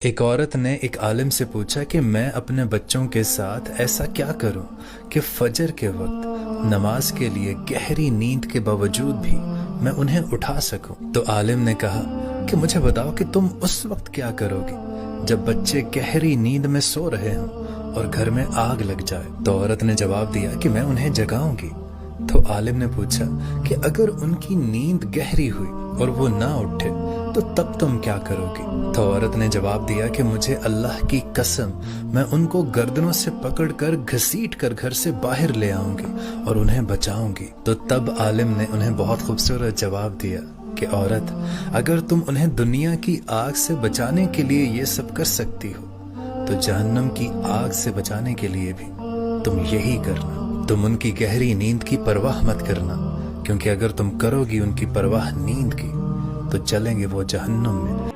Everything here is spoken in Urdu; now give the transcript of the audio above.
ایک عورت نے ایک عالم سے پوچھا کہ میں اپنے بچوں کے ساتھ ایسا کیا کروں کہ فجر کے وقت نماز کے لیے گہری نیند کے باوجود بھی میں انہیں اٹھا سکوں۔ تو عالم نے کہا کہ مجھے بتاؤ کہ تم اس وقت کیا کرو گی جب بچے گہری نیند میں سو رہے ہوں اور گھر میں آگ لگ جائے۔ تو عورت نے جواب دیا کہ میں انہیں جگاؤں گی۔ تو عالم نے پوچھا کہ اگر ان کی نیند گہری ہوئی اور وہ نہ اٹھے تو تب تم کیا کرو گی؟ تو عورت نے جواب دیا کہ مجھے اللہ کی قسم میں ان کو گردنوں سے پکڑ کر گھسیٹ کر گھر سے باہر لے آؤں گی اور انہیں بچاؤں گی۔ تو تب عالم نے انہیں بہت خوبصورت جواب دیا کہ عورت، اگر تم انہیں دنیا کی آگ سے بچانے کے لیے یہ سب کر سکتی ہو تو جہنم کی آگ سے بچانے کے لیے بھی تم یہی کرنا۔ تم ان کی گہری نیند کی پرواہ مت کرنا، کیونکہ اگر تم کرو گی ان کی پرواہ نیند کی تو چلیں گے وہ جہنم میں۔